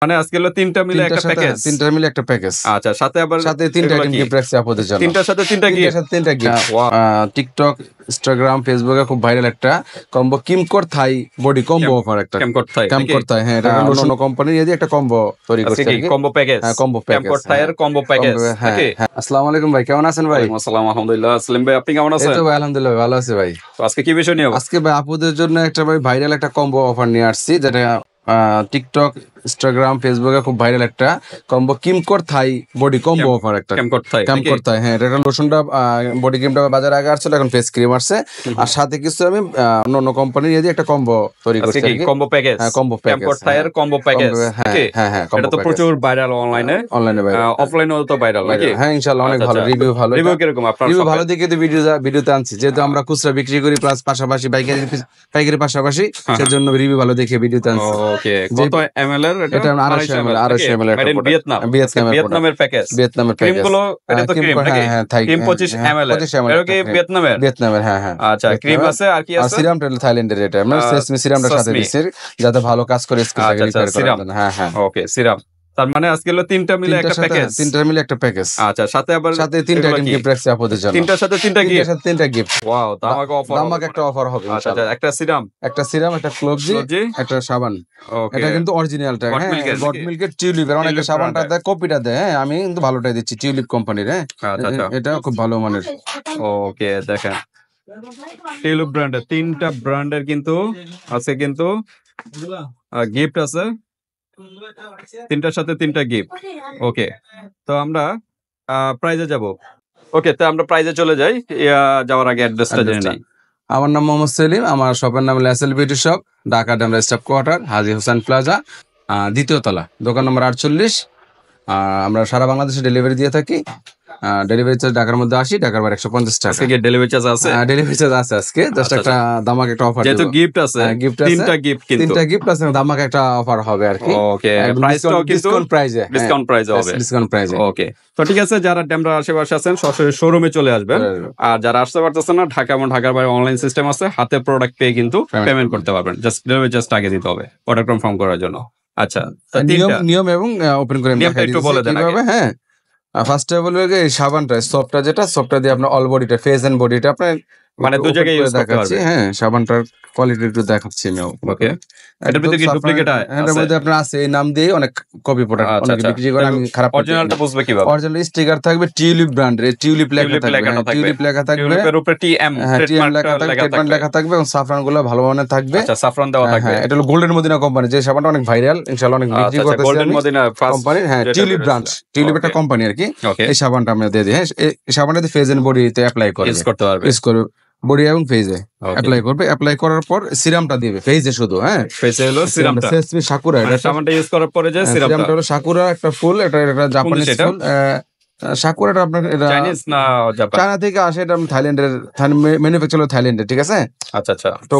মানে আজকে হলো তিনটা মিলে একটা প্যাকেজ। তিনটা মিলে একটা প্যাকেজ। আচ্ছা, সাথে আবার সাথে তিনটা গিফট রাখছি আপনাদের জন্য। তিনটার সাথে তিনটা গিফট। টিকটক, ইনস্টাগ্রাম, ফেসবুকে খুব ভাইরাল একটা কম্বো কিমকোর থাই বডি কম্বো অফার একটা। ক্যামকোর থাই, হ্যাঁ, এটা অন্য কোম্পানি দিয়ে একটা কম্বো তৈরি করছে আর কি। Combo package. হ্যাঁ, কম্বো প্যাকেজ। ক্যামকোর থাইয়ের কম্বো প্যাকেজ। হ্যাঁ। আসসালামু আলাইকুম ভাই, কেমন আছেন ভাই? আসসালাম, আলহামদুলিল্লাহ। আসসালাম ভাই, আপনি কেমন আছেন? এই তো ভাই আলহামদুলিল্লাহ ভালো আছি ভাই। তো আজকে কি বিষয় নিয়ে? আজকে ভাই আপুদের জন্য একটা ভাই ভাইরাল একটা কম্বো অফার নিয়ে আসছি, যেটা টিকটক, ইনস্টাগ্রাম, ফেসবুকে খুব ভাইরাল একটা কম্বো কিমকোর থাই বডি কম্বো অফার একটা। ক্যামকোর থাই, হ্যাঁ, এটা লোশনটা বডি ক্রিমটা বাজারে আগে আসছিল, এখন ফেস ক্রিম আসছে। আর সাথে কিছু আমি অন্য কোম্পানি দিয়ে একটা কম্বো তৈরি করছি আর কি। Combo package. হ্যাঁ, কম্বো প্যাকেজ। ক্যামকোর থাইয়ের কম্বো প্যাকেজ। হ্যাঁ, এটা তো প্রচুর ভাইরাল অনলাইনে ভাইরাল, অফলাইনেও তো ভাইরাল নাকি? হ্যাঁ, ইনশাআল্লাহ অনেক ভালো রিভিউ। রিভিউ কিরকম আপনার? রিভিউ ভালো দেখে তো ভিডিওতে আনছি, যেহেতু আমরা খুচরা বিক্রি করি প্লাস পাশাপাশি পাইকারি পাশাপাশি, সেজন্য রিভিউ ভালো দেখে ভিডিওতে আনছি। ওকে, কত এমএল এর এটা? এটা 250 ml এটা ভিয়েতনামের প্যাকেজ। ক্রিমগুলো এটা তো ক্রিম নাকি? ক্রিম 25 ml এর কি ভিয়েতনামের? হ্যাঁ। আচ্ছা, ক্রিম আছে আর কি আছে? সিরামটা থাইল্যান্ডের, এটা আমরা সেসমি সিরামটা সাথে দিছি যাতে ভালো কাজ করে স্কিনটাকে রিপেয়ার করে। হ্যাঁ। ওকে, সিরাম। তার মানে আজকে হলো তিনটা মিলে একটা প্যাকেজ। তিনটা মিলে একটা প্যাকেজ। আচ্ছা, সাথে তিনটা গিফট রাখছি আপনাদের জন্য। তিনটার সাথে তিনটা গিফট। ওয়াও, দামাকা একটা অফার হবে আচ্ছা, ইনশাআল্লাহ। একটা সিরাম, একটা ক্লোভজি, একটা সাবান। ওকে, এটা কিন্তু অরিজিনালটা, হ্যাঁ, গড মিল্কের টিউলিপের। অনেকে সাবানটা দেয়, কপিটা দেয়, হ্যাঁ, আমি কিন্তু ভালোটাই দিচ্ছি, টিউলিপ কোম্পানির। হ্যাঁ, এটা খুব ভালো মানের। ওকে, দেখেন টিউলিপ ব্র্যান্ডের তিনটা ব্র্যান্ডের কিন্তু আছে, কিন্তু গিফট আছে তিনটার সাথে তিনটা গিফট। ওকে, তো আমরা প্রাইজে যাব। ওকে, তো আমরা প্রাইজে চলে যাই। যাওয়ার আগে অ্যাড্রেসটা জেনে নিই। আমার নাম মোহাম্মদ সেলিম, আমার শপের নাম SL beauty shop, Dhaka Demra staff quarter, Haji Hossain plaza, দ্বিতীয় তলা, দোকান নম্বর 48। আমরা সারা বাংলাদেশে ডেলিভারি দিয়ে থাকি। ডেলিভারি চার্জ ঢাকার মধ্যে 80, ঢাকার বাইরে 150 টাকা। ডেলিভারি চার্জ আছে? ডেলিভারি চার্জ আছে আজকে। জাস্ট একটা দামাক একটা অফার, যেহেতু গিফট আছে, তিনটা গিফট আছে, দামাক একটা অফার হবে আর কি। ওকে, প্রাইসটাও কিন্তু ডিসকাউন্ট প্রাইজে হবে। ওকে, তো ঠিক আছে, যারা ডেমরার আশেপাশে আছেন সরাসরি শোরুমে চলে আসবেন। আর যারা আসতে পারতেছেন না, ঢাকা এবং ঢাকার বাইরে অনলাইন সিস্টেম আছে, হাতে প্রোডাক্ট পেয়ে কিন্তু পেমেন্ট করতে পারবেন। জাস্ট ডেলিভারি চার্জ আগে দিতে হবে অর্ডার কনফার্ম করার জন্য। আচ্ছা, নিয়ম এবং ওপেন করে একটু বলে দেন। হ্যাঁ, ফার্স্টে বলবে যে এই সাবানটা সফটটা, সফটটা দিয়ে আপনার অল বডিটা, ফেস এন্ড বডিটা আপনার মানে দু জায়গায় ইউজ করতে পারবেন। হ্যাঁ, সাবানটার কোয়ালিটি একটু দেখাচ্ছি আমি। ওকে, এটার ভিতরে কি ডুপ্লিকেট আছে? এটার মধ্যে আপনার আছে, এই নাম দিয়ে অনেক কপি প্রোডাক্ট অনেক বিক্রি করে, আমি খারাপ। অরিজিনালটা বুঝবে কিভাবে? অরিজিনাল স্টিকার থাকবে টিউলিপ ব্র্যান্ডের, টিউলিপ লেখা থাকবে, টিউলিপ লেখা থাকবে, এর উপরে টিএম ট্রিটমেন্ট লেখা থাকবে, এবং সাফরানগুলো ভালো মানের থাকবে। আচ্ছা, সাফরান দেওয়া থাকবে। এটা হলো গোল্ডেন মদিনা কোম্পানি, যে সাবানটা অনেক ভাইরাল, ইনশাআল্লাহ অনেক বিক্রি করতেছি। গোল্ডেন মদিনা কোম্পানি, হ্যাঁ, টিউলিপ ব্র্যান্ড, টিউলিপ একটা কোম্পানি আর কি। এই সাবানটা আমরা দিয়ে দিই। হ্যাঁ, এই সাবানটা ফেস এন্ড বডিতে অ্যাপ্লাই করে ইউজ করতে পারবে, ইউজ করবে, বডি এবং ফেজে অ্যাপ্লাই করবে। অ্যাপ্লাই করার পর সিরামটা দিবে ফেজে শুধু। হ্যাঁ, ফেজে হলো সিরামটা, সেসমি সাকুরা, এটা সাবানটা ইউজ করার পরে যে সিরামটা হলো সাকুরা একটা ফুল, এটা জাপানিজ ফুল। সাকুরাটা আপনার এটা চাইনিজ না জাপান? চায়না থেকে আসে, এটা থাইল্যান্ডের, ম্যানুফ্যাকচার হলো থাইল্যান্ডে। ঠিক আছে। আচ্ছা,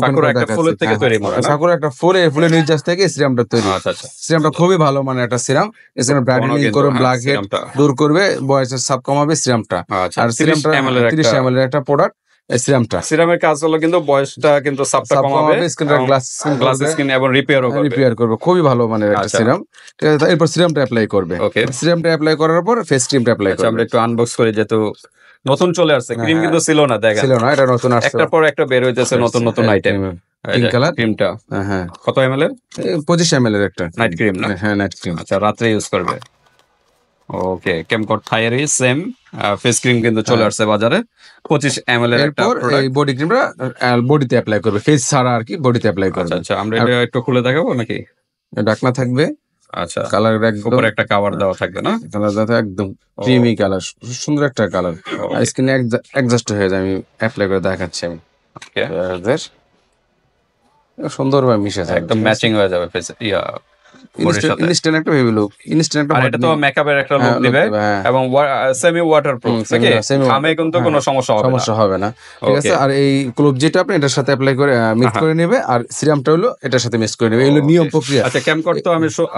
সাকুরা একটা ফুলের থেকে তৈরি মনে হয়। সাকুরা একটা ফুলের নির্যাস থেকে সিরামটা তৈরি। আচ্ছা, সিরামটা খুবই ভালো মানে একটা সিরাম। এই সিরাম ব্রাইটেনিং করবে, ব্ল্যাক হেড দূর করবে, বয়সের ছাপ কমাবে সিরামটা। আর সিরামটা 30 ml এর একটা প্রোডাক্ট। সিরামের কাজ হলো কিন্তু বয়সটা কিন্তু সাপটা কমাবে, গ্লাস স্কিন এবং রিপেয়ার করবে। খুবই ভালো মানে একটা সিরাম। ঠিক আছে, এরপর সিরামটা অ্যাপ্লাই করবে। ওকে, সিরামটা অ্যাপ্লাই করার পর ফেস ক্রিমটা অ্যাপ্লাই করবে। আমরা একটু আনবক্স করি, যেহেতু নতুন চলে আসছে। ক্রিম কিন্তু ছিল না, দেখেন, ছিল না, এটা নতুন আসছে, একটার পর একটা বের হইতেছে নতুন আইটেম। পিঙ্ক কালার ক্রিমটা, হ্যাঁ, কত ml এর? 25 ml এর একটা নাইট ক্রিম না? হ্যাঁ, নাইট ক্রিম। আচ্ছা, রাত্রে ইউজ করবে। ওকে, ক্যামকোর থাইয়েরই সেম ফেস ক্রিম কিন্তু চলে আসছে বাজারে, 25 ml এর একটা প্রোডাক্ট। এই বডি ক্রিমটা বডিতে অ্যাপ্লাই করবে, ফেস ছাড়া আর কি, বডিতে অ্যাপ্লাই করবে। আচ্ছা, আমরা এটা একটু খুলে দেখাবো নাকি? ঢাকনা থাকবে। আচ্ছা, কালার উপরে একটা কভার দেওয়া থাকবে না? কালারটা একদম ক্রিমি কালার, সুন্দর একটা কালার, স্কিনে অ্যাডজাস্ট হয়ে যায়। আমি অ্যাপ্লাই করে দেখাচ্ছি আমি। ওকে, সুন্দরভাবে মিশে যায়, একদম ম্যাচিং হয়ে যাবে ফেস ইনস্ট্যান্ট একটা বেবি লুক, ইনস্ট্যান্ট একটা। আর এটা তো মেকআপের একটা লুক দিবে এবং সেমি ওয়াটারপ্রুফ, নাকি? ঘামে কিন্তু কোনো সমস্যা হবে না। ঠিক আছে। আর এই ক্লোভ যেটা আপনি এটার সাথে অ্যাপ্লাই করে মিক্স করে নেবে, আর সিরামটা হলো এটার সাথে মিক্স করে নেবে। এগুলো নিয়ম প্রক্রিয়া। আচ্ছা, ক্যামকোর তো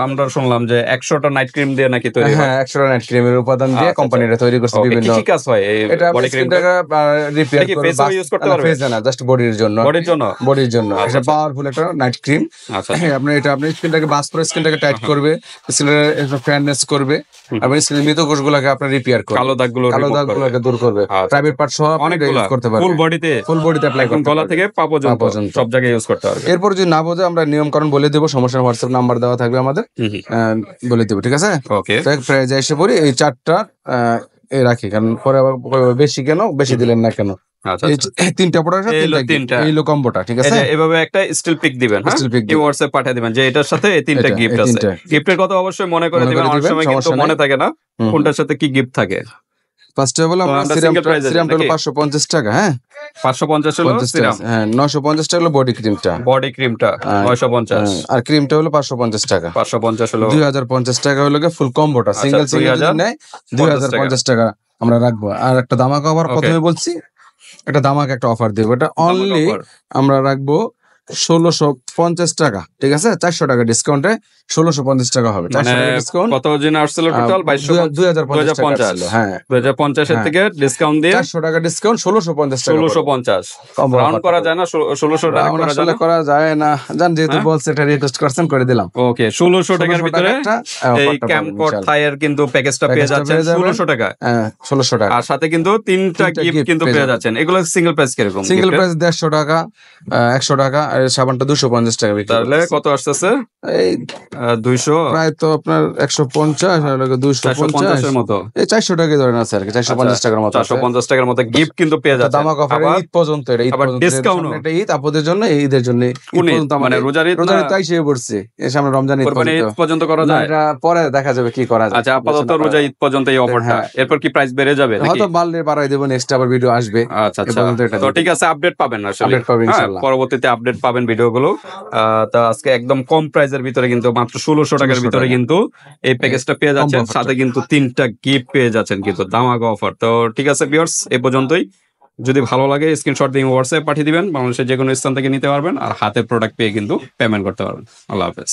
আমরা শুনলাম যে 100টা নাইট ক্রিম দিয়ে নাকি তৈরি হয়। হ্যাঁ, 100টা নাইট ক্রিমের উপাদান দিয়ে কোম্পানিটা তৈরি করছে। বিভিন্ন কি কাজ হয় এই বডি ক্রিমটা? রিপেয়ার করবে, ফেস ইউজ করতে পারবে? ফেস না, জাস্ট বডির জন্য। এটা পাওয়ারফুল একটা নাইট ক্রিম। আচ্ছা, আপনি স্কিনটাকে বাস করে স্ক্রিনটাকে টাইট করবে, স্ক্রিনের ফ্যাননেস করবে, এবং স্ক্রিনের মৃত কোষগুলোকে আপনার রিপেয়ার করবে, কালো দাগগুলোকে দূর করবে, প্রাইভেট পার্ট সহ অনেকগুলো ইউজ করতে পারবে, ফুল বডিতে অ্যাপ্লাই করতে গলা পারবে থেকে পা পর্যন্ত সব জায়গায় ইউজ করতে পারবে। এরপর যদি না বোঝে আমরা নিয়মকানুন বলে দেবো, সমস্যার হোয়াটসঅ্যাপ নাম্বার দেওয়া থাকবে আমাদের, বলে দেবো, ঠিক আছে? ওকে, প্রাইজে এসে পড়ি এই 4টা রাখি, কারণ পরে আবার বেশি কেন, বেশি দিলেন না কেন, আচ্ছা এই 3টা প্রোডাক্ট, এই লো কম্বোটা, ঠিক আছে? এভাবে একটা স্টিল পিক দিবেন, হ্যাঁ, Still pic এই হোয়াটসঅ্যাপ পাঠিয়ে দিবেন যে এটার সাথে এই 3টা এটা, গিফট এই আছে। 3টা। গিফটের কথা অবশ্যই মনে করে মনে দিবেন, করে অনেক দিবেন, সময় কিন্তু সমস্যা মনে নাই। থাকে না কোনটার সাথে কি গিফট থাকে। ফার্স্টে বলে আমরা আমরা single price আছে সিরামটা হলো নাকি? 550 টাকা, হ্যাঁ, 550 হলো 50 সিরাম, টাকা, হ্যাঁ, 950 টাকা হলো বডি ক্রিমটা, বডি ক্রিমটা 950, আর ক্রিমটা হলো 550 টাকা, 550 হলো 2050 টাকা হলো ফুল কম্বোটা, আচ্ছা, সিঙ্গেল সিঙ্গেল যদি 2050 নেয় 2050 টাকা আমরা রাখবো। আর একটা ধামাকা অফার, Okay. প্রথমে বলছি একটা ধামাকা একটা অফার দেবো, এটা অনলি offer। আমরা রাখবো 1650 টাকা, ঠিক আছে? 400 টাকা ডিসকাউন্টে 1650 টাকা হবে, 400 টাকা ডিসকাউন্ট, কত জন আসছিল টোটাল? 2050 টাকা ছিল, হ্যাঁ, 2050 এর হ্যাঁ। থেকে ডিসকাউন্ট দিয়ে 400 টাকা ডিসকাউন্ট 1650 টাকা 1650 Combo রাউন্ড offer করা টা। যায় না? 1600 টাকা আমরা করা যায় আসলে না? করা যায় না, জান, যেহেতু হ্যাঁ? বলছে এটা রিকোয়েস্ট করছেন, করে দিলাম। ওকে, 1600 টাকার 1600 ভিতরে টাকাটা, এই offer টা পাবেন ক্যামকোড ইনশাআল্লাহ। থাইয়ের কিন্তু প্যাকেজটা পেয়ে প্যাকেজটা যাচ্ছেন পেয়ে যাবেন। 1600 টাকা, 1600 টাকা। আর সাথে কিন্তু তিনটা তিনটা গিফট gift কিন্তু পেয়ে পেয়ে যাবেন। যাচ্ছেন। এগুলো সিঙ্গেল প্রাইস কিরকম? সিঙ্গেল gift এর? প্রাইস 150 টাকা, 100 টাকা, আর সাবানটা 250 টাকা বিক্রি তাহলে করতেছি। কত আসতেছে? এই 200 প্রায় তো আপনার 150 আর 450 এর 250, মতো, এই 400 টাকাই ধরেন আছে আর কি, 450 টাকার মতো আছে। 450 টাকার মতো গিফট কিন্তু পেয়ে একটা যাচ্ছেন। ধামাকা অফার আবার ঈদ পর্যন্ত, এটা ঈদ আবার পর্যন্ত, discount ও। এটা ঈদ আপনাদের জন্য, এই ঈদের জন্য, ঈদ কোন ঈদ? পর্যন্ত মানে আমাদের রোজার ঈদ রোজার না? ঈদ তাই শেষ পড়ছে, এর সামনে রমজান ঈদ কোরবানি ঈদ পর্যন্ত। পর্যন্ত করা না, যায়? এটা পরে দেখা যাবে কি করা যায়। আচ্ছা, আপাতত রোজা ঈদ পর্যন্ত এই অফারটা, হ্যাঁ। এরপর কি প্রাইস বেড়ে যাবে নাকি? হয়তো বাড়লে বাড়াই দেবো, নেক্সট আবার ভিডিও আসবে। আচ্ছা এ আচ্ছা, পর্যন্ত এটা তো দিতে। ঠিক আছে, আপডেট পাবেন আসলে, Update পাবেন হ্যাঁ, ইনশাআল্লাহ। পরবর্তীতে আপডেট পাবেন ভিডিওগুলো। তো আজকে একদম কম প্রাইসের ভিতরে কিন্তু মাত্র 1600 টাকার 1600 ভিতরে টাকা। কিন্তু এই প্যাকেজটা পেয়ে যাচ্ছেন, offer টা। সাথে কিন্তু 3টা গিফট পেয়ে যাচ্ছেন, কিন্তু ধামাকা অফার। তো ঠিক আছে ভিউয়ার্স, এ পর্যন্তই। যদি ভালো লাগে স্ক্রিনশট দিয়ে হোয়াটসঅ্যাপ পাঠিয়ে দিবেন, বাংলাদেশের যে কোনো স্থান থেকে নিতে পারবেন, আর হাতে প্রোডাক্ট পেয়ে কিন্তু পেমেন্ট করতে পারবেন। আল্লাহ হাফেজ।